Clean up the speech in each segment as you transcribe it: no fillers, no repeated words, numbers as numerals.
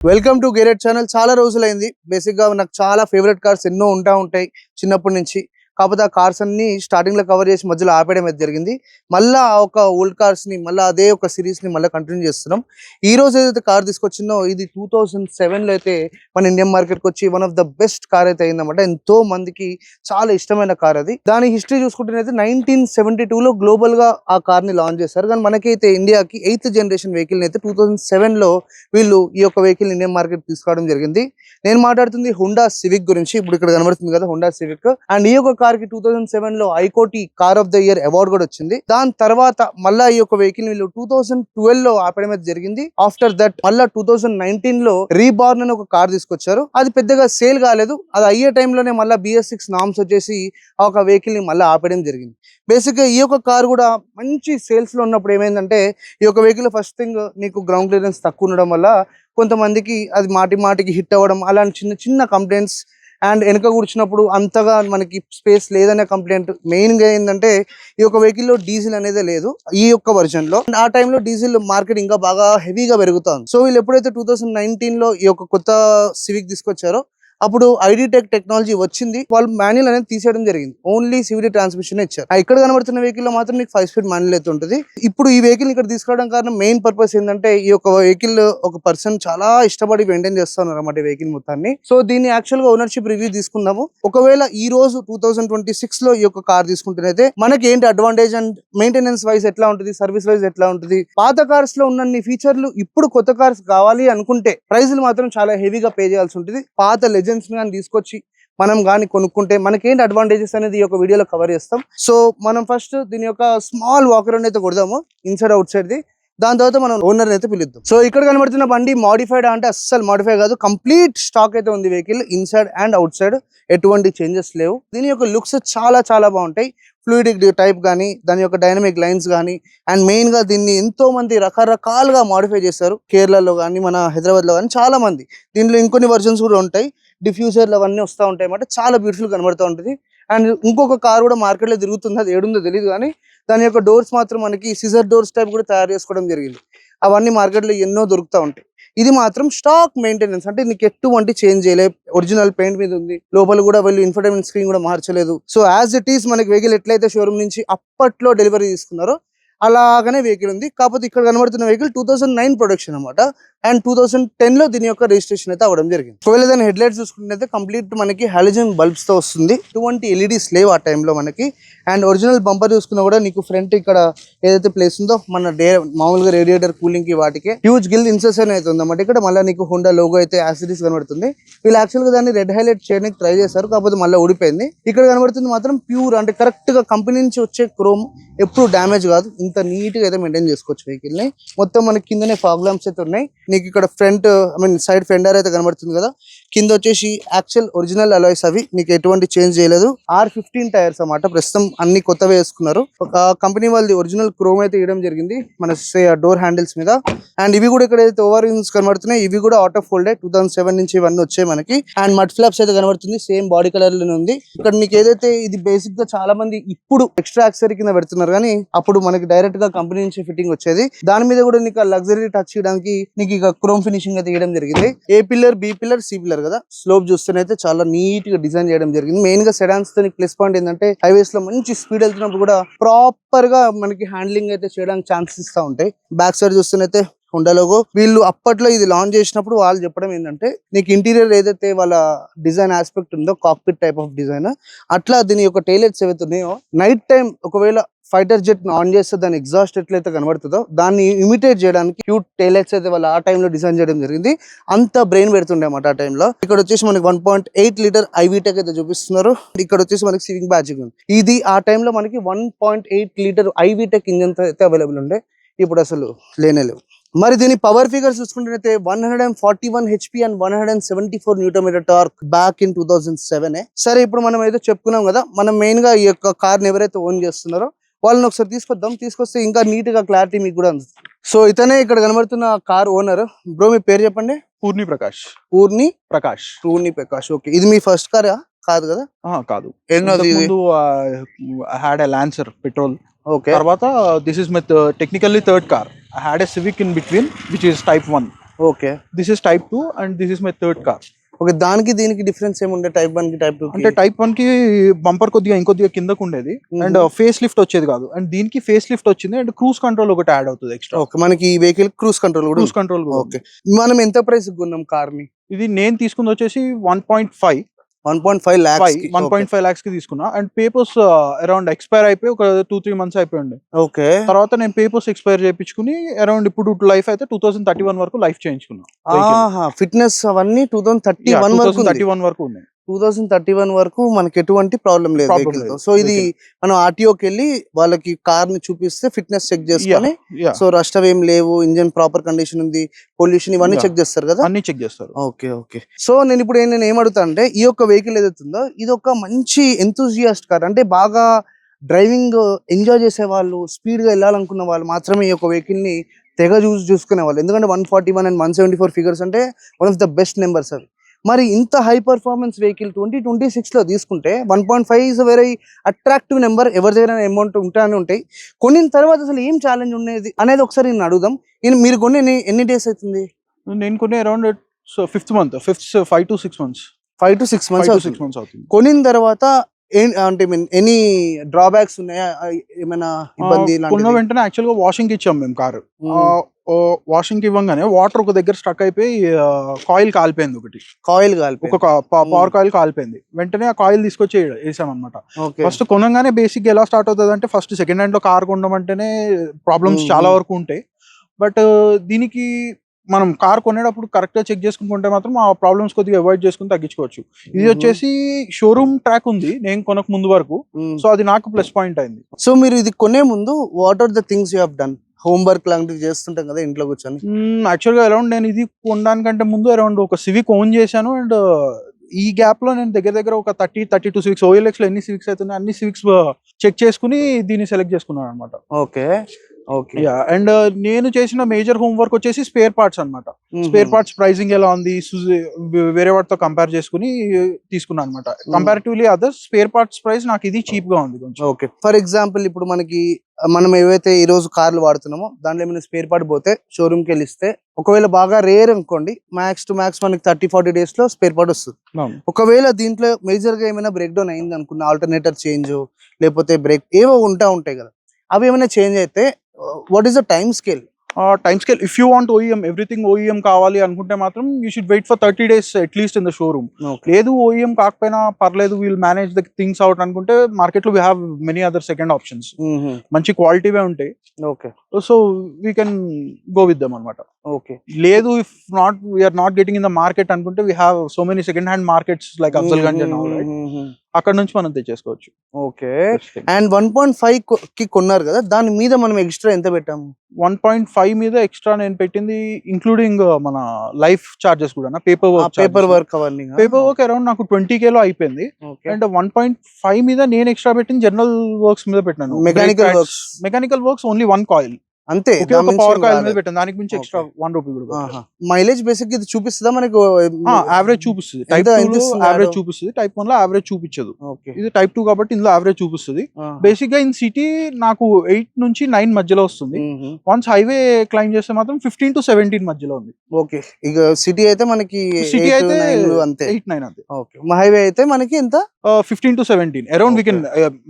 Welcome to గేరెట్ channel. చాలా రోజులైంది. Basic గా నాకు చాలా ఫేవరెట్ కార్స్ ఎన్నో ఉంటాయి చిన్నప్పటి నుంచి. కాకపోతే ఆ కార్స్ అన్ని స్టార్టింగ్ లో కవర్ చేసి మధ్యలో ఆపేయడం అయితే జరిగింది. మళ్ళా ఒక ఓల్డ్ కార్స్ ని మళ్ళీ అదే ఒక సిరీస్ ని మళ్ళీ కంటిన్యూ చేస్తున్నాం. ఈ రోజు ఏదైతే కార్ తీసుకొచ్చిందో ఇది 2007 లో అయితే మన ఇండియన్ మార్కెట్ కి వచ్చి one of the best car అయితే అయిందన్నమాట. ఎంతో మందికి చాలా ఇష్టమైన కార్ అది. దాని హిస్టరీ చూసుకుంటే 1972 లో గ్లోబల్ గా ఆ కార్ ని లాంచ్ చేశారు. కానీ మనకైతే ఇండియాకి 8th జనరేషన్ వెహికల్ అయితే 2007 లో వీళ్ళు ఈ యొక్క వెహికల్ ఇండియన్ మార్కెట్ తీసుకోవడం జరిగింది. నేను మాట్లాడుతుంది హోండా సివిక్ గురించి. ఇప్పుడు ఇక్కడ కనబడుతుంది కదా హోండా సివిక్. అండ్ ఈ యొక్క కార్ కి 2007 లో ICOTY car of the year award కూడా వచ్చింది. దాని తర్వాత మళ్ళా ఈ యొక్క వెహికల్ వీళ్ళు 2012 లో ఆపడం అయితే జరిగింది. ఆఫ్టర్ దట్ మళ్ళా 2019 లో రీబార్న్ అని ఒక కార్ తీసుకొచ్చారు. అది పెద్దగా సేల్ కాలేదు. అది అయ్యే టైంలోనే మళ్ళీ BS6 నామ్స్ వచ్చేసి ఆ ఒక వెహికల్ ని మళ్ళీ ఆపడం జరిగింది. బేసిక్ గా ఈ యొక్క కార్ కూడా మంచి సేల్స్ లో ఉన్నప్పుడు ఏమైందంటే ఈ యొక్క వెహికల్ ఫస్ట్ థింగ్ నీకు గ్రౌండ్ క్లియరెన్స్ తక్కువ ఉండడం వల్ల కొంతమందికి అది మాటికి హిట్ అవ్వడం అలాంటి చిన్న చిన్న కంప్లైంట్స్ అండ్ వెనక కూర్చున్నప్పుడు అంతగా మనకి స్పేస్ లేదనే కంప్లైంట్ మెయిన్ గా ఏంటంటే ఈ యొక్క వెహికల్ లో డీజిల్ అనేది లేదు ఈ యొక్క వర్జన్ లో. ఆ టైంలో డీజిల్ మార్కెట్ ఇంకా బాగా హెవీగా పెరుగుతుంది. సో వీళ్ళు ఎప్పుడైతే 2019 లో ఈ యొక్క కొత్త సివిక్ తీసుకొచ్చారో అప్పుడు ఐడిటెక్ టెక్నాలజీ వచ్చింది. వాళ్ళు మాన్యువల్ అనేది తీసేయడం జరిగింది. ఓన్లీ CVT ట్రాన్స్మిషన్ ఇచ్చారు. ఇక్కడ కనబడుతున్న వెహికల్ లో మాత్రం నీకు 5 స్పీడ్ మాన్యువల్ అయితే ఉంటుంది. ఇప్పుడు ఈ వెహికల్ ఇక్కడ తీసుకోవడం కారణం మెయిన్ పర్పస్ ఏంటంటే ఈ యొక్క వెహికల్ ఒక పర్సన్ చాలా ఇష్టపడి మెయింటైన్ చేస్తున్నారు అన్నమాట ఈ వెహికల్ మొత్తాన్ని. సో దీన్ని యాక్చువల్ గా ఓనర్షిప్ రివ్యూ తీసుకుందాము. ఒకవేళ ఈ రోజు 2026 లో ఈ యొక్క కార్ తీసుకుంటేనైతే మనకి ఏంటి అడ్వాంటేజ్ అండ్ మెయింటెనెన్స్ వైజ్ ఎట్లా ఉంటుంది, సర్వీస్ వైజ్ ఎట్లా ఉంటుంది, పాత కార్స్ లో ఉన్న ఫీచర్లు ఇప్పుడు కొత్త కార్స్ కావాలి అనుకుంటే ప్రైజులు మాత్రం చాలా హెవీగా పే చేయాల్సి ఉంటుంది. పాత కానీ తీసుకొచ్చి మనం కానీ కొనుక్కుంటే మనకేంటి అడ్వాంటేజెస్ అనేది ఈ యొక్క వీడియోలో కవర్ చేస్తాం. సో మనం ఫస్ట్ దీని యొక్క స్మాల్ వాకర్ అయితే కొడదాము ఇన్సైడ్ అవుట్ సైడ్ ది. దాని తర్వాత మనం ఓనర్ అయితే పిలుద్దాం. సో ఇక్కడ కనబడుతున్న బండి మోడిఫైడ్ అంటే అస్సలు మోడిఫై కాదు, కంప్లీట్ స్టాక్ అయితే ఉంది vehicle. Inside and out side ఎటువంటి చేంజెస్ లేవు. దీని యొక్క లుక్స్ చాలా బాగుంటాయి. ఫ్లూయిడిక్ టైప్ కానీ దాని యొక్క డైనమిక్ లైన్స్ కానీ అండ్ మెయిన్ గా దీన్ని ఎంతో మంది రకరకాలుగా మోడిఫై చేశారు. కేరళలో కానీ మన హైదరాబాద్ లో కానీ చాలా మంది. దీనిలో ఇంకొన్ని వర్జన్స్ కూడా ఉంటాయి. డిఫ్యూజర్లు అవన్నీ వస్తూ ఉంటాయి అన్నమాట. చాలా బ్యూటిఫుల్ కనబడుతూ ఉంటుంది. అండ్ ఇంకొక కార్ కూడా మార్కెట్ లో తిరుగుతుంది, అది ఏడుందో తెలియదు కానీ దాని యొక్క డోర్స్ మాత్రం మనకి సిజర్ డోర్స్ టైప్ కూడా తయారు చేసుకోవడం జరిగింది. అవన్నీ మార్కెట్ లో ఎన్నో దొరుకుతూ ఉంటాయి. ఇది మాత్రం స్టాక్ మెయింటెనెన్స్, అంటే నీకు ఎటువంటి చేంజ్ చేయలేదు. ఒరిజినల్ పెయింట్ మీద ఉంది. లోపల కూడా వీళ్ళు ఇన్ఫోటైన్మెంట్ స్క్రీన్ కూడా మార్చలేదు. సో యాజ్ ఇట్ ఈస్ మనకి వెహికల్ ఎట్లయితే షోరూమ్ నుంచి అప్పట్లో డెలివరీ తీసుకున్నారో అలాగనే వెహికల్ ఉంది. కాకపోతే ఇక్కడ కనబడుతున్న వెహికల్ 2009 ప్రొడక్షన్ అనమాట. అండ్ 2010 లో దీని యొక్క రిజిస్ట్రేషన్ అయితే అవడం జరిగింది. ఒకవేళ దాని హెడ్ లైట్స్ చూసుకుంటే కంప్లీట్ మనకి హాలోజన్ బల్బ్స్ తో వస్తుంది. 20 LEDs లేవు ఆ టైంలో మనకి. అండ్ ఒరిజినల్ బంపర్ చూసుకున్నా కూడా నీకు ఫ్రంట్ ఇక్కడ ఏదైతే ప్లేస్ ఉందో మన మామూలుగా రేడియేటర్ కూలింగ్ కి వాటికి హ్యూజ్ గిల్ ఇన్సర్షన్ అయితే ఉందన్నమాట. ఇక్కడ మళ్ళీ నీకు హోండా లోగో అయితే యాసిడీస్ కనబడుతుంది. వీళ్ళు యాక్చువల్ గా దాన్ని రెడ్ హైలైట్ చేయడానికి ట్రై చేశారు, కాకపోతే మళ్ళీ ఊడిపోయింది. ఇక్కడ కనబడుతుంది మాత్రం ప్యూర్, అంటే కరెక్ట్ గా కంపెనీ నుంచి వచ్చే క్రోమ్, ఎప్పుడు డ్యామేజ్ కాదు. ఇంత నీట్ గా అయితే మెయింటైన్ చేసుకోవచ్చు వెహికల్ ని. మొత్తం మనకి కిందనే ఫాగ్ ల్యాంప్స్ అయితే ఉన్నాయి. నీకు ఇక్కడ ఫ్రంట్ సైడ్ ఫెండర్ అయితే కనబడుతుంది కదా. కింద వచ్చేసి యాక్చువల్ ఒరిజినల్ అలాయ్స్, అవి నీకు ఎటువంటి చేంజ్ చేయలేదు. R15 టైర్స్ అన్నమాట. ప్రస్తుతం అన్ని కొత్తవి వేసుకున్నారు. కంపెనీ వాళ్ళది ఒరిజినల్ క్రోమ్ అయితే ఇవ్వడం జరిగింది మన డోర్ హ్యాండిల్స్ మీద. అండ్ ఇవి కూడా ఇక్కడ అయితే ఓవర్ వింగ్స్ కనబడుతున్నాయి. ఇవి కూడా అవుట్ ఆఫ్ ఫోల్డే 2007 నుంచి ఇవన్నీ వచ్చాయి మనకి. అండ్ మడ్ ఫ్లాప్స్ అయితే కనబడుతుంది, సేమ్ బాడీ కలర్ లోనే ఉంది. ఇక్కడ నీకు ఏదైతే ఇది బేసిక్ గా చాలా మంది ఇప్పుడు ఎక్స్ట్రా యాక్సరీ కింద పెడుతున్నారు, కానీ అప్పుడు మనకి డైరెక్ట్ గా కంపెనీ నుంచి ఫిట్టింగ్ వచ్చేది. దాని మీద కూడా నీకు లగ్జరీ టచ్ చేయడానికి నీకు ఇక క్రోమ్ ఫినిషింగ్ అయితే ఇవ్వడం జరిగింది. A pillar, B pillar, C pillar కదా. స్లోప్ చూస్తేనైతే చాలా నీట్ గా డిజైన్ చేయడం జరిగింది. మెయిన్ గా సెడాన్స్ తో ప్లస్ పాయింట్ ఏంటంటే హైవేస్ లో మంచి స్పీడ్ వెళ్తున్నప్పుడు కూడా ప్రాపర్ గా మనకి హ్యాండ్లింగ్ అయితే చేయడానికి ఛాన్సెస్ ఇస్తా ఉంటాయి. బ్యాక్ సైడ్ చూస్తేనైతే హోండా లోగో. వీళ్ళు అప్పట్లో ఇది లాంచ్ చేసినప్పుడు వాళ్ళు చెప్పడం ఏంటంటే నీకు ఇంటీరియర్ ఏదైతే వాళ్ళ డిజైన్ ఆస్పెక్ట్ ఉందో కాక్పిట్ టైప్ ఆఫ్ డిజైన్, అట్లా దీని యొక్క టైలెట్స్ ఏవైతే ఉన్నాయో నైట్ టైం ఒకవేళ ఫైటర్ జెట్ ఆన్ చేస్తే దాని ఎగ్జాస్ట్ ఎట్లయితే కనబడుతుందో దాన్ని ఇమిటేట్ చేయడానికి క్యూట్ టైలెట్స్ అయితే వాళ్ళు ఆ టైంలో డిజైన్ చేయడం జరిగింది. అంత బ్రెయిన్ పెడుతుండే అన్నమాట ఆ టైంలో. ఇక్కడ వచ్చేసి మనకి 1.8 లీటర్ ఐవీటెక్ అయితే చూపిస్తున్నారు. ఇక్కడ వచ్చేసి మనకి సివింగ్ బ్యాచింగ్ ఉంది. ఇది ఆ టైంలో మనకి 1.8 లీటర్ ఐవీటెక్ ఇంజన్ అయితే అవైలబుల్ ఉండే. ఇప్పుడు అసలు లేవు. మరి దీని పవర్ ఫిగర్స్ చూసుకుంటే 141 HP and 174 Nm torque back in 2007. సరే, ఇప్పుడు మనం అయితే చెప్పుకున్నాం కదా, మనం మెయిన్ గా ఈ యొక్క కార్ ని ఎవరైతే ఓన్ చేస్తున్నారో వాళ్ళని ఒకసారి తీసుకొస్తే ఇంకా నీట్ గా క్లారిటీ మీకు కూడా అందుతుంది. సో ఇతనే ఇక్కడ కనబడుతున్న కార్ ఓనర్. బ్రో మీ పేరు చెప్పండి. పూర్ణి ప్రకాష్. ఓకే, ఇది మీ ఫస్ట్ కార్ కాదు కదా? కాదు, had a Lancer petrol. Okay, తర్వాత this is my technically third car. I had a Civic in between, which is type 1. Okay this is type 2 and this is my third car. Okay దానికి దీనికి difference ఏముండే type 1 కి type 2 అంటే type 1 కి bumper కొద్దిగా ఇంకొద్దిగా కిందకు ఉండేది అండ్ ఫేస్ లిఫ్ట్ వచ్చేది కాదు, అండ్ దీనికి ఫేస్ లిఫ్ట్ వచ్చింది అండ్ క్రూజ్ కంట్రోల్ ఒకటి యాడ్ అవుతుంది ఎక్స్ట్రా. ఓకే మనకి ఈ వెహికల్ క్రూజ్ కంట్రోల్ కూడా క్రూజ్ కంట్రోల్. ఓకే మనం ఎంత ప్రైస్ కొన్నాం కార్ ని? ఇది నేను తీసుకుంది వచ్చేసి 1.5 lakhs కి తీసుకున్నా అండ్ పేపర్స్ అరౌండ్ ఎక్స్పైర్ అయిపోయి ఒక 2-3 months అయిపోయింది. ఓకే తర్వాత నేను పేపర్స్ ఎక్స్పైర్ చేయించుకుని అరౌండ్ ఇప్పుడు లైఫ్ అయితే 2031 వరకు లైఫ్ చేయించుకున్నా. ఫిట్నెస్ అవన్నీ 2031 వరకు ఉన్నాయి. 2031 వరకు మనకి ఎటువంటి ప్రాబ్లం లేదు వెహికల్ తో. సో ఇది మనం ఆర్టీఓకి వెళ్ళి వాళ్ళకి కార్ ని చూపిస్తే ఫిట్నెస్ చెక్ చేసుకొని సో రస్ట్ ఏం లేవు, ఇంజన్ ప్రాపర్ కండిషన్ ఉంది, పొల్యూషన్ ఇవన్నీ చెక్ చేస్తారు కదా, అన్ని చెక్ చేస్తారు. Okay okay. సో నేను ఇప్పుడు నేను ఏమడుగుతా అంటే ఈ యొక్క వెహికల్ ఏదైతుందో ఇది ఒక మంచి ఎంతూజియాస్ట్ కార్, అంటే బాగా డ్రైవింగ్ ఎంజాయ్ చేసే వాళ్ళు, స్పీడ్ గా వెళ్ళాలనుకున్న వాళ్ళు మాత్రమే ఈ యొక్క వెహికల్ ని తెగ చూసుకునే వాళ్ళు. ఎందుకంటే 141 అండ్ 174 ఫిగర్స్ అంటే one of the best numbers అవి. మరి ఇంత హై పర్ఫార్మెన్స్ వెహికల్ 2026 లో తీసుకుంటే 1.5 ఇస్ వెరీ అట్రాక్టివ్ నెంబర్. ఎవరి దగ్గర అమౌంట్ ఉంటానే ఉంటాయి. కొనిన తర్వాత అసలు ఏం ఛాలెంజ్ ఉండేది అనేది ఒకసారి నేను అడుగుదాం. మీరు కొన్ని ఎన్ని డేస్ అవుతుంది? నేను కొన్ని around 5th month, 5 to 6 months. 5 to 6 months అవుతుంది. కొనిన తర్వాత అంటే ఎనీ డ్రాబ్యాక్స్ ఉన్నాయా, ఏమైనా ఇబ్బంది? కొన్న వెంటనే యాక్చువల్ గా వాషింగ్ ఇచ్చాం మేము కారు. వాషింగ్ ఇవ్వగానే వాటర్ ఒక దగ్గర స్టక్ అయిపోయి కాయిల్ కాలిపోయింది. ఒక పవర్ కాయిల్ కాలిపోయింది. వెంటనే ఆ కాయిల్ తీసుకొచ్చి వేసాం అనమాట. ఫస్ట్ కొనగానే బేసిక్ ఎలా స్టార్ట్ అవుతుంది అంటే ఫస్ట్ సెకండ్ హ్యాండ్ లో కార్ కొనడం అంటేనే ప్రాబ్లమ్స్ చాలా వరకు ఉంటాయి. బట్ దీనికి మనం కార్ కొనేటప్పుడు కరెక్ట్ గా చెక్ చేసుకుంటే మాత్రం ఆ ప్రాబ్లమ్స్ కొద్దిగా అవాయిడ్ చేసుకుని తగ్గించుకోవచ్చు. ఇది వచ్చేసి షోరూమ్ ట్రాక్ ఉంది నేను కొనక ముందు వరకు, సో అది నాకు ప్లస్ పాయింట్ అయింది. సో మీరు ఇది కొనే ముందు what are the things you have done? Homework లాంటివి చేస్తుంటాం కదా ఇంట్లో కూర్చొని. యాక్చువల్ గా అరౌండ్ నేను ఇది కొనడానికంటే ముందు అరౌండ్ ఒక సివిక్ ఓన్ చేశాను అండ్ ఈ గ్యాప్ లో నేను దగ్గర ఒక 32 సివిక్స్, OLX లో ఎన్ని సివిక్స్ అవుతున్నాయి అన్ని సివిక్స్ చెక్ చేసుకుని దీన్ని సెలెక్ట్ చేసుకున్నాను అనమాట. Okay okay. అండ్ నేను చేసిన మేజర్ హోంవర్క్ వచ్చేసి స్పేర్ పార్ట్స్ అనమాట. స్పేర్ పార్ట్స్ ప్రైసింగ్ ఎలా ఉంది వేరే వాటితో కంపేర్ చేసుకుని తీసుకున్నాను అనమాట. Comparatively others spare parts price నాకు ఇది చీప్ గా ఉంది కొంచెం. ఓకే ఫర్ ఎగ్జాంపుల్ ఇప్పుడు మనం ఏవైతే ఈ రోజు కార్లు వాడుతున్నామో దాంట్లో ఏమైనా స్పేర్ పార్ట్ పోతే షోరూమ్ కి వెళ్ళిస్తే ఒకవేళ బాగా రేర్ అనుకోండి, మ్యాక్స్ టు మ్యాక్స్ మనకి 30-40 days లో స్పేర్ పార్ట్ వస్తుంది. ఒకవేళ దీంట్లో మేజర్ గా ఏమైనా బ్రేక్ డౌన్ అయింది అనుకున్న, ఆల్టర్నేటర్ చేంజ్ లేకపోతే బ్రేక్ ఏవో ఉంటాయి కదా, అవి ఏమైనా చేంజ్ అయితే what is the time scale? If you want OEM everything OEM కావాలి అనుకుంటే మాత్రం you should wait for 30 days at least in the showroom. లేదు OEM కాకపోయినా పర్లేదు, will manage the things out అనుకుంటే మార్కెట్ లో we have many other second options. మంచి క్వాలిటీవే ఉంటాయి. Okay so we can go with them అనమాట. ఓకే లేదు if not we're not getting in the market అనుకుంటే we have so many second hand markets like Afzalgunj and all right, అక్కడ నుంచి మనం తెచ్చేసుకోవచ్చు. Okay and 1.5 కి కొన్నారు కదా, దాని మీద మనం ఎక్స్ట్రా ఎంత పెట్టాము? 1.5 మీద ఎక్స్ట్రా నేను పెట్టింది ఇంక్లూడింగ్ మన లైఫ్ చార్జెస్ కూడా, పేపర్ వర్క్ అరౌండ్ నాకు 20K లో అయిపోయింది. అండ్ 1.5 మీద నేను ఎక్స్ట్రా పెట్టింది జనరల్ వర్క్స్ మీద పెట్టినాను. మెకానికల్ వర్క్స్ ఓన్లీ 1 కాయిల్ అంతే, పవర్ కాయిల్ మీద పెట్టాను. దానికి మించి ఎక్స్ట్రా 1 రూపీ కూడా. మైలేజ్ బేసిక్ ఇది చూపిస్తుందా మనకు? యావరేజ్ చూపిస్తుంది. యావరేజ్ చూపిస్తుంది. టైప్ 1 లో యావరేజ్ చూపించదు. ఇది టైప్ 2 కాబట్టి ఇందులో యావరేజ్ చూపిస్తుంది. బేసిక్ గా ఇన్ సిటీ నాకు 8 నుంచి 9 మధ్యలో వస్తుంది. వన్స్ హైవే క్లైమ్ చేస్తే మాత్రం 15 to 17 మధ్యలో ఉంది. ఓకే ఇక సిటీ అయితే మనకి 8-9 అంతే. ఓకే హైవే అయితే మనకి ఎంత? 15 to 17 around. We can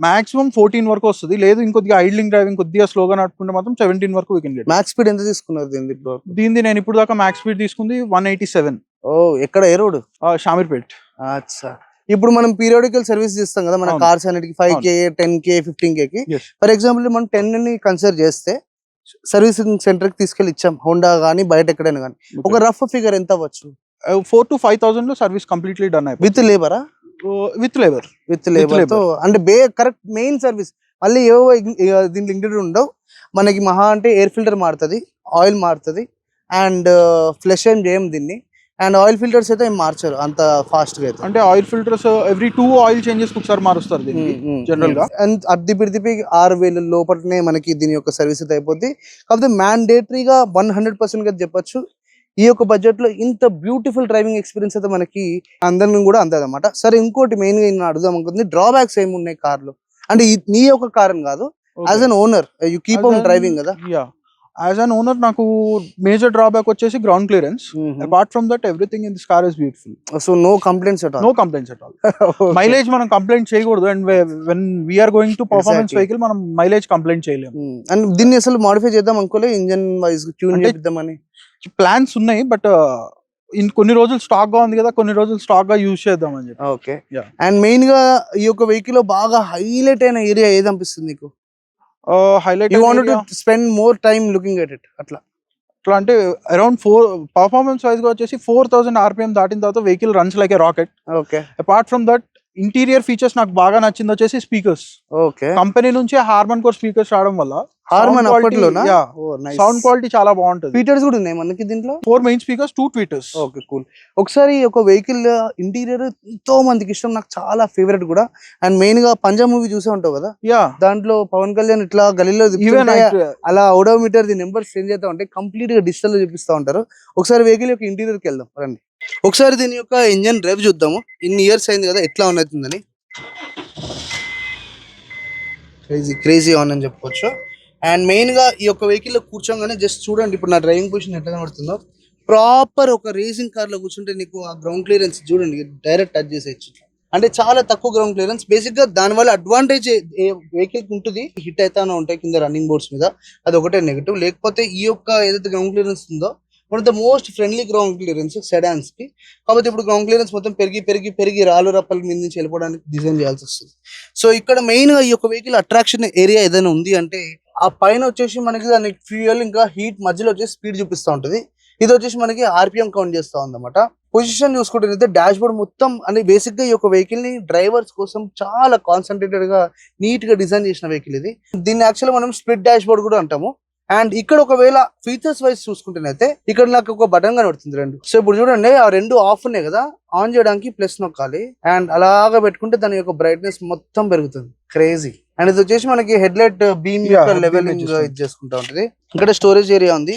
maximum 14 వరకు వస్తుంది. లేదు ఇంకొద్దిగా ఐడ్లింగ్ డ్రైవింగ్ కొద్దిగా స్లోగా నడుపుకుంటే మాత్రం 17 వరకు we can get. Max speed ఎంత తీసుకున్నారు దీన్ని? నేను ఇప్పుడు దాకా మ్యాక్స్ స్పీడ్ తీసుకుంది 187. ఓ ఎక్కడ? ఏ రోడ్? షామీర్పేట్. అచ్చా. ఇప్పుడు మనం పీరియాడికల్ సర్వీస్ చేస్తాం కదా మన కార్స్ అన్నిటికి 5K 10K 15K కి. ఫర్ ఎగ్జాంపుల్ మనం 10 ని కన్సిడర్ చేస్తే సర్వీసింగ్ సెంటర్ కి తీసుకెళ్లి ఇచ్చాం, హోండా గానీ బయట ఎక్కడైనా కానీ, ఒక రఫ్ ఫిగర్ ఎంత అవ్వచ్చు? 4,000 to 5,000 లో సర్వీస్ కంప్లీట్లీ డన్ అయిపోయింది. విత్ లేబరా? విత్ లేబర్ తో అంటే కరెక్ట్ మెయిన్ సర్వీస్. మళ్ళీ ఏవో దీంట్లో ఇంక్లూడెడ్ ఉండవు. మనకి మహా అంటే ఎయిర్ ఫిల్టర్ మారుతుంది, ఆయిల్ మారుతుంది అండ్ ఫ్లెష్ ఏం చేయం దీన్ని. అండ్ ఆయిల్ ఫిల్టర్స్ అయితే ఏం మార్చారు అంత ఫాస్ట్ గా అయితే. అంటే oil filters every 2 oil changes ఒకసారి మారుస్తారు దీనికి జనరల్ గా. అండ్ అద్దె 6,000 లోపలనే మనకి దీని యొక్క సర్వీస్ అయితే అయిపోద్ది. కాకపోతే మ్యాండేటరీగా 100% గా చెప్పొచ్చు ఈ యొక్క బడ్జెట్ లో ఇంత బ్యూటిఫుల్ డ్రైవింగ్ ఎక్స్పీరియన్స్ అయితే మనకి అందరిని కూడా అందదు అనమాట. సరే ఇంకోటి మెయిన్ గా నేను అడుగుదాం అనుకుంది, డ్రాబ్యాక్స్ ఏమి ఉన్నాయి కార్లు? అంటే నీ యొక్క కార్ అని కాదు, as an owner you keep on driving కదా. యాజ్ అన్ ఓనర్ నాకు మేజర్ డ్రాబ్యాక్ వచ్చేసి ground clearance. Apart from that everything in this car is beautiful. So no complaints at all. No complaints at all. Mileage మనం complaint చేయకూడదు. And when we're going to performance vehicle మనం mileage complaint చేయలేము. And దీన్ని అసలు modify చేద్దాం అనుకోలే, engine wise tune చేద్దామని plans ఉన్నాయి. బట్ కొన్ని రోజులు స్టాక్ గా ఉంది కదా, కొన్ని రోజులు స్టాక్ గా యూజ్ చేద్దాం అని చెప్పి. ఓకే. అండ్ మెయిన్ గా ఈ యొక్క వెహికల్ లో బాగా హైలైట్ అయిన ఏరియా ఏది అనిపిస్తుంది నీకు? Highlight you want to spend more time looking at it అట్లా అంటే అరౌండ్ 4 పర్ఫార్మెన్స్ వైజ్ గా వచ్చేసి 4000 RPM దాటిన తర్వాత vehicle runs like a rocket. Okay. Apart from that interior features నాకు బాగా నచ్చింది వచ్చేసి స్పీకర్స్. ఓకే. కంపెనీ నుంచి హార్మన్ కోర్ స్పీకర్స్ రావడం వల్ల హార్మన్ అప్పట్లోనా సౌండ్ క్వాలిటీ చాలా బాగుంటుంది. ఫీచర్స్ కూడా ఉన్నాయి మనకి దీంట్లో. 4 main speakers, 2 tweeters. Okay, cool. ఒకసారి ఒక వెహికల్ ఇంటీరియర్ ఎంతో మందికి ఇష్టం, నాకు చాలా ఫేవరెట్ కూడా. అండ్ మెయిన్ గా పంజాబ్ మూవీ చూసే ఉంటావు కదా, దాంట్లో పవన్ కళ్యాణ్ ఇట్లా గలీలో అలా ఓడోమీటర్ ది నెంబర్స్ చేంజ్ అవుతా ఉంటాయి, కంప్లీట్ గా డిజిటల్ లో చూపిస్తా ఉంటారు. ఒకసారి వెహికల్ యొక్క ఇంటీరియర్ కి వెళ్దాం రండి. ఒకసారి దీని యొక్క ఇంజన్ డ్రైవ్ చూద్దాము. ఇన్ని ఇయర్స్ అయింది కదా, ఎట్లా ఉన్నట్టుందని. క్రేజీ ఆన్ అని చెప్పుకోవచ్చు. అండ్ మెయిన్ గా ఈ యొక్క వెహికల్ లో కూర్చోగానే జస్ట్ చూడండి ఇప్పుడు నా డ్రైవింగ్ పొజిషన్ ఎట్లా కనబడుతుందో. ప్రాపర్ ఒక రేసింగ్ కార్ లో కూర్చుంటే నీకు ఆ గ్రౌండ్ క్లియరెన్స్ చూడండి, డైరెక్ట్ టచ్ చేసేయచ్చు. అంటే చాలా తక్కువ గ్రౌండ్ క్లియరెన్స్. బేసిక్ గా దాని వల్ల అడ్వాంటేజ్ వెహికల్ కి ఉంటుంది, హిట్ అయితానే ఉంటాయి కింద రన్నింగ్ బోర్డ్స్ మీద, అది ఒకటే నెగిటివ్. లేకపోతే ఈ యొక్క ఏదైతే గ్రౌండ్ క్లియరెన్స్ ఉందో one of the most friendly ground clearance sedans కి. కాబట్టి ఇప్పుడు గ్రౌండ్ క్లియరెన్స్ మొత్తం పెరిగి రాళ్ళు రప్పల మీద నుంచి వెళ్ళిపోవడానికి డిజైన్ చేయాల్సి వస్తుంది. సో ఇక్కడ మెయిన్ గా ఈ యొక్క వెహికల్ అట్రాక్షన్ ఏరియా ఏదైనా ఉంది అంటే ఆ పైన వచ్చేసి మనకి దానికి ఫ్యూయల్ ఇంకా హీట్ మధ్యలో వచ్చేసి స్పీడ్ చూపిస్తూ ఉంటుంది. ఇది వచ్చేసి మనకి RPM కౌంట్ చేస్తూ ఉందన్నమాట. పొజిషన్ చూసుకుంటే డాష్ బోర్డ్ మొత్తం అంటే బేసిక్ గా ఈ యొక్క వెహికల్ ని డ్రైవర్స్ కోసం చాలా కాన్సన్ట్రేటెడ్ గా నీట్ గా డిజైన్ చేసిన వెహికల్ ఇది. దీన్ని యాక్చువల్గా మనం స్ప్లిట్ డాష్ బోర్డ్ కూడా అంటాము. అండ్ ఇక్కడ ఒకవేళ ఫీచర్స్ వైజ్ చూసుకుంటేనైతే ఇక్కడ నాకు ఒక బటన్ కనబడుతుంది రెండు. సో ఇప్పుడు చూడండి ఆ రెండు ఆఫ్ ఉన్నాయి కదా, ఆన్ చేయడానికి ప్లస్ నొక్కాలి. అండ్ అలాగా పెట్టుకుంటే దాని యొక్క బ్రైట్నెస్ మొత్తం పెరుగుతుంది. క్రేజీ. అండ్ ఇది వచ్చేసి మనకి హెడ్ లైట్ బీమ్ యొక్క లెవెలింగ్ ఇది చేసుకుంటా ఉంటుంది. ఇక్కడ స్టోరేజ్ ఏరియా ఉంది.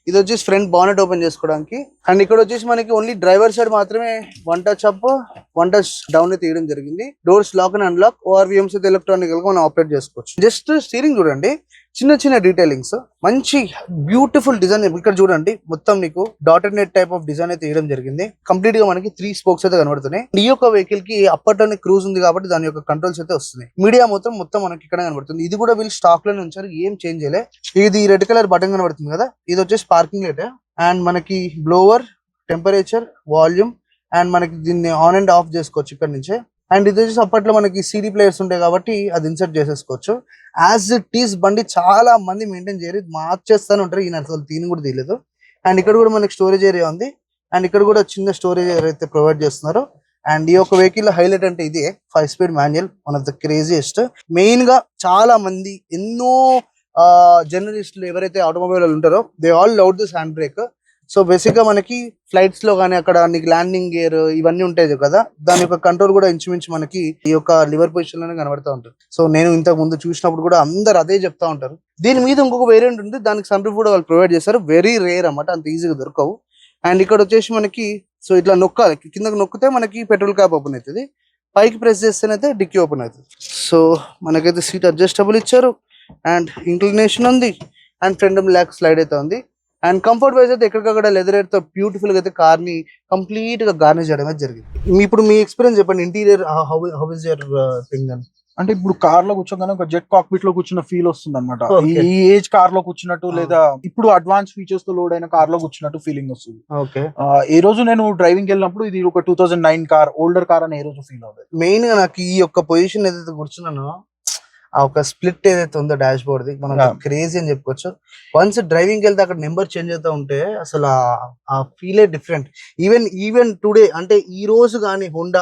ఇది వచ్చేసి ఫ్రంట్ బానెట్ ఓపెన్ చేసుకోవడానికి. అండ్ ఇక్కడ వచ్చేసి మనకి ఓన్లీ డ్రైవర్ సైడ్ మాత్రమే 1 టచ్ అప్ 1 టచ్ డౌన్ తీయడం జరిగింది. Doors lock and unlock ORVMs electronic గా మనం ఆపరేట్ చేసుకోవచ్చు. జస్ట్ స్టీరింగ్ చూడండి, చిన్న డీటెయిలింగ్స్, మంచి బ్యూటిఫుల్ డిజైన్. ఇక్కడ చూడండి మొత్తం నీకు dotted net type of design అయితే వేయడం జరిగింది. కంప్లీట్ గా మనకి 3 స్పోక్స్ అయితే కనబడుతున్నాయి. ఈ యొక్క వెహికల్ కి అప్పట్లోనే క్రూజ్ ఉంది కాబట్టి దాని యొక్క కంట్రోల్స్ అయితే వస్తున్నాయి. మీడియా మొత్తం మనకి ఇక్కడ కనబడుతుంది. ఇది కూడా వీళ్ళు స్టాక్ లోనే ఉంచారు, ఏం చేంజ్ చేయలే. ఇది రెడ్ కలర్ బటన్ కనబడుతుంది కదా, ఇది వచ్చేసి పార్కింగ్ లైట్. అండ్ మనకి బ్లోవర్, టెంపరేచర్, వాల్యూమ్ అండ్ మనకి దీన్ని ఆన్ అండ్ ఆఫ్ చేసుకోవచ్చు ఇక్కడ నుంచే. అండ్ ఇది వచ్చేసి అప్పట్లో మనకి CD ప్లేయర్స్ ఉంటాయి కాబట్టి అది ఇన్సర్ట్ చేసేసుకోవచ్చు. యాజ్ ఇట్ ఈస్ బండి చాలా మంది మెయింటైన్ చేయరు, మార్చేస్తూనే ఉంటారు. ఈయన అసలు దీని కూడా తీయలేదు. అండ్ ఇక్కడ కూడా మనకి స్టోరేజ్ ఏరియా ఉంది. అండ్ ఇక్కడ కూడా చిన్న స్టోరేజ్ ఏరియా అయితే ప్రొవైడ్ చేస్తున్నారు. అండ్ ఈ యొక్క వెహికల్ హైలైట్ అంటే ఇదే 5 speed manual, one of the craziest. Main గా చాలా మంది ఎన్నో జర్నలిస్టులు ఎవరైతే ఆటోమొబైల్ ఉంటారో they all love this hand brake. So basic గా మనకి ఫ్లైట్స్ లో కానీ అక్కడ నీకు ల్యాండింగ్ గేర్ ఇవన్నీ ఉంటాయి కదా, దాని యొక్క కంట్రోల్ కూడా ఇంచుమించు మనకి ఈ యొక్క లివర్ పొజిషన్ లోనే కనబడతా ఉంటుంది. సో నేను ఇంతకు ముందు చూసినప్పుడు కూడా అందరు అదే చెప్తా ఉంటారు. దీని మీద ఇంకొక వేరియంట్ ఉంది, దానికి సన్ రూఫ్ కూడా వాళ్ళు ప్రొవైడ్ చేస్తారు. వెరీ రేర్ అన్నమాట, అంత ఈజీగా దొరకవు. అండ్ ఇక్కడ వచ్చేసి మనకి సో ఇట్లా నొక్కాలి, కిందకి నొక్కితే మనకి పెట్రోల్ క్యాప్ ఓపెన్ అవుతుంది, పైకి ప్రెస్ చేస్తేనైతే డిక్కీ ఓపెన్ అవుతుంది. సో మనకైతే సీట్ అడ్జస్టబుల్ ఇచ్చారు. అండ్ ఇంక్లినేషన్ ఉంది. అండ్ ఫ్రంట్ ల్యాక్ స్లైడ్ అయితే ఉంది. అండ్ కంఫర్ట్ వైజ్ అయితే ఎక్కడికక్కడ లెదర్ తో బ్యూటిఫుల్ గా అయితే కార్ ని కంప్లీట్ గా గార్నిష్ చేయడం అయితే జరిగింది. ఇప్పుడు మీ ఎక్స్పీరియన్స్ చెప్పండి, interior how is your thing అని. అంటే ఇప్పుడు కార్ లో కూర్చోగానే ఒక జెట్ కాక్పిట్ లో కూర్చున్న ఫీల్ వస్తుంది అనమాట. ఈ ఏజ్ కార్ లో కూర్చున్నట్టు లేదా ఇప్పుడు అడ్వాన్స్ ఫీచర్స్ తో లోడ్ అయిన కార్ లో కూర్చున్నట్టు ఫీలింగ్ వస్తుంది. ఏ రోజు నేను డ్రైవింగ్ వెళ్ళినప్పుడు ఇది ఒక 2009 కార్, ఓల్డర్ కార్ అని ఏ రోజు ఫీల్ అవుతుంది. మెయిన్ గా నాకు ఈ యొక్క పొజిషన్ ఏదైతే కూర్చున్నానో ఆ ఒక స్ప్లిట్ ఏదైతే ఉందో డాష్ బోర్డ్ ది మనం క్రేజీ అని చెప్పుకోవచ్చు. వన్స్ డ్రైవింగ్ వెళ్తే అక్కడ నెంబర్ చేంజ్ అవుతా ఉంటే అసలు ఆ ఫీలే డిఫరెంట్. ఈవెన్ టుడే అంటే ఈ రోజు కానీ హోండా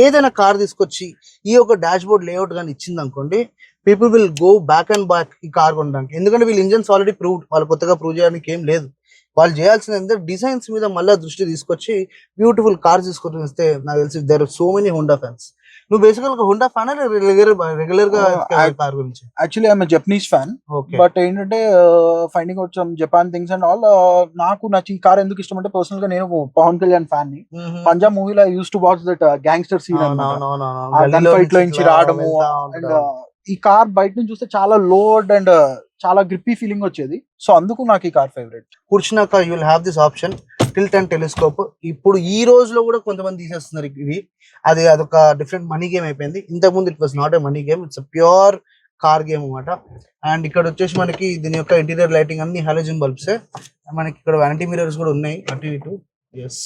ఏదైనా కార్ తీసుకొచ్చి ఈ యొక్క డాష్ బోర్డ్ లేఅవుట్ కానీ ఇచ్చింది అనుకోండి, people will go back and back ఈ కార్ కొనడానికి. ఎందుకంటే వీళ్ళు ఇంజన్స్ ఆల్రెడీ ప్రూవ్, వాళ్ళు కొత్తగా ప్రూవ్ చేయడానికి ఏం లేదు. వాళ్ళు చేయాల్సింది ఏంటంటే డిజైన్స్ మీద మళ్ళీ దృష్టి తీసుకొచ్చి బ్యూటిఫుల్ కార్స్ తీసుకొని వస్తే నాకు తెలిసి there are so many Honda fans. నువ్వు బేసికల్ గా హోండా ఫ్యాన్ రెగ్యులర్ గా కార్ గురించి? Actually I'm Japanese fan, but ఏంటంటే finding out some Japan things and all. నాకు నచ్చి ఈ కార్ ఎందుకు ఇష్టం అంటే పర్సనల్ గా నేను పవన్ కళ్యాణ్ ఫ్యాన్ ని. పంజాబ్ మూవీలో use to watch that gangster scene, gun fight లో నుంచి రావడము అండ్ ఈ కార్ బయట నుంచి చూస్తే చాలా లోడ్ అండ్ చాలా గ్రిప్పీ ఫీలింగ్ వచ్చేది. సో అందుకు నాకు ఈ కార్ ఫేవరెట్. కూర్చున్నాక you will have this option tilt and telescope. ఇప్పుడు ఈ రోజులో కూడా కొంతమంది తీసేస్తున్నారు ఇవి. అదొక డిఫరెంట్ మనీ గేమ్ అయిపోయింది. ఇంతకుముందు it was not a money game, it's pure car game అనమాట. అండ్ ఇక్కడ వచ్చేసి మనకి దీని యొక్క ఇంటీరియర్ లైటింగ్ అన్ని హాలోజన్ బల్బ్సే. మనకి ఇక్కడ వ్యానిటీ మిరర్స్ కూడా ఉన్నాయి అటు ఇటు. ఎస్,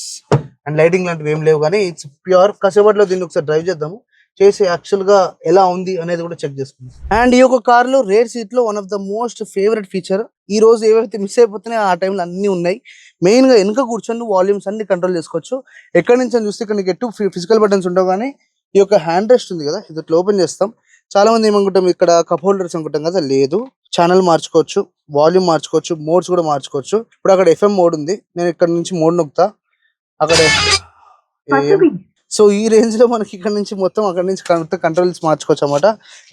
అండ్ లైటింగ్ లాంటివి ఏం లేవు, కానీ ఇట్స్ ప్యూర్. కాసేపట్లో దీన్ని ఒకసారి డ్రైవ్ చేద్దాము, చేసి యాక్చువల్ గా ఎలా ఉంది అనేది కూడా చెక్ చేసుకుందాం. అండ్ ఈ యొక్క కార్ లో రేర్ సీట్ లో one of the most favourite feature, ఈ రోజు ఏవైతే మిస్ అయిపోతున్నాయో ఆ టైంలో అన్ని ఉన్నాయి. మెయిన్ గా వెనుక కూర్చొని వాల్యూమ్స్ అన్ని కంట్రోల్ చేసుకోవచ్చు. ఎక్కడి నుంచి అని చూస్తే ఇక్కడ నీకు ఎటు ఫిజికల్ బటన్స్ ఉండవు, కానీ ఈ యొక్క హ్యాండ్ రెస్ట్ ఉంది కదా, ఇది ఇట్లా ఓపెన్ చేస్తాం. చాలా మంది ఏమనుకుంటాం ఇక్కడ కప్ హోల్డర్స్ అనుకుంటాం కదా, లేదు. ఛానల్ మార్చుకోవచ్చు, వాల్యూమ్ మార్చుకోవచ్చు, మోడ్స్ కూడా మార్చుకోవచ్చు. ఇప్పుడు అక్కడ FM మోడ్ ఉంది, నేను ఇక్కడ నుంచి మోడ్ నొక్కుతా, అక్కడ సో ఈ రేంజ్ లో మనకి ఇక్కడ నుంచి మొత్తం అక్కడ నుంచి కంట్రోల్స్ మార్చుకోవచ్చు అనమాట.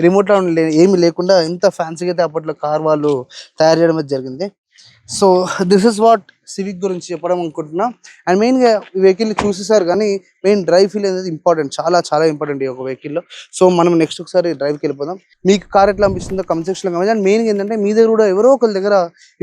రిమోట్ లో ఏమి లేకుండా ఇంత ఫ్యాన్సీగా అయితే అప్పట్లో కార్ వాళ్ళు తయారు చేయడం జరిగింది. So this is what civic గురించి చెప్పడం అనుకుంటున్నా. అండ్ మెయిన్గా ఈ వెహికల్ని చూసేసారు, కానీ మెయిన్ డ్రైవ్ ఫీల్ అనేది ఇంపార్టెంట్, చాలా చాలా ఇంపార్టెంట్ ఈ ఒక వెహికల్లో. సో మనం నెక్స్ట్ ఒకసారి డ్రైవ్కి వెళ్ళిపోదాం. మీకు కార్ ఎట్లా అనిపిస్తుందో కమెంట్ సెక్షన్లో కమెంట్. అండ్ మెయిన్గా ఏంటంటే మీ దగ్గర కూడా ఎవరో ఒకరి దగ్గర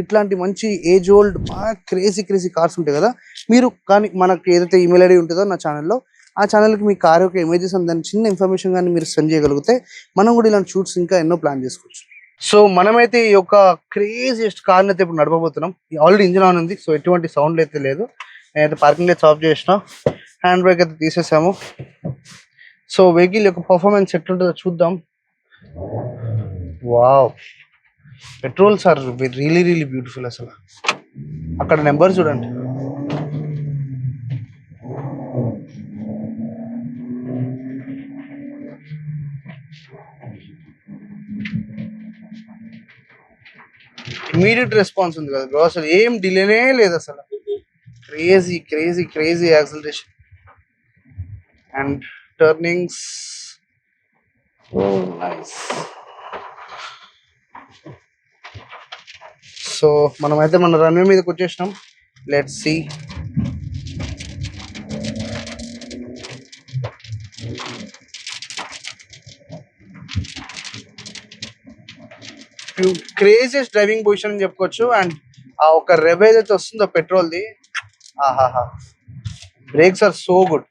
ఇట్లాంటి మంచి ఏజ్ ఓల్డ్ బాగా క్రేజీ కార్స్ ఉంటాయి కదా, మీరు కానీ మనకి ఏదైతే ఈమెయిల్ ఐడి ఉంటుందో నా ఛానల్లో, ఆ ఛానల్కి మీ కార్ యొక్క ఇమేజెస్ అండ్ దాని చిన్న ఇన్ఫర్మేషన్ కానీ మీరు సెండ్ చేయగలిగితే మనం కూడా ఇలాంటి షూట్స్ ఇంకా ఎన్నో ప్లాన్ చేసుకోవచ్చు. సో మనమైతే ఈ యొక్క క్రేజియస్ట్ కార్ని అయితే ఇప్పుడు నడపబోతున్నాం. ఆల్రెడీ ఇంజిన్ ఆన్ ఉంది, సో ఎటువంటి సౌండ్ అయితే లేదు. నేనైతే పార్కింగ్ లైట్స్ ఆఫ్ చేసిన, హ్యాండ్ బ్రేక్ అయితే తీసేసాము. సో వెహికల్ యొక్క పర్ఫార్మెన్స్ ఎట్లుంటుందో చూద్దాం. Wow, petrols are really beautiful. అసలు అక్కడ నెంబర్ చూడండి. ఇమీడియట్ రెస్పాన్స్ ఉంది కదా బ్రో, అసలు ఏం డిలేనే లేదు. అసలు crazy acceleration and turnings. So మనమైతే మన రన్వే మీదకి వచ్చేసినాం. Let's see. Craziest driving position అని చెప్పుకోవచ్చు. అండ్ ఆ ఒక రెవ్ ఏదైతే వస్తుందో పెట్రోల్ది, ఆహాహా, బ్రేక్స్ ఆర్ సో గుడ్.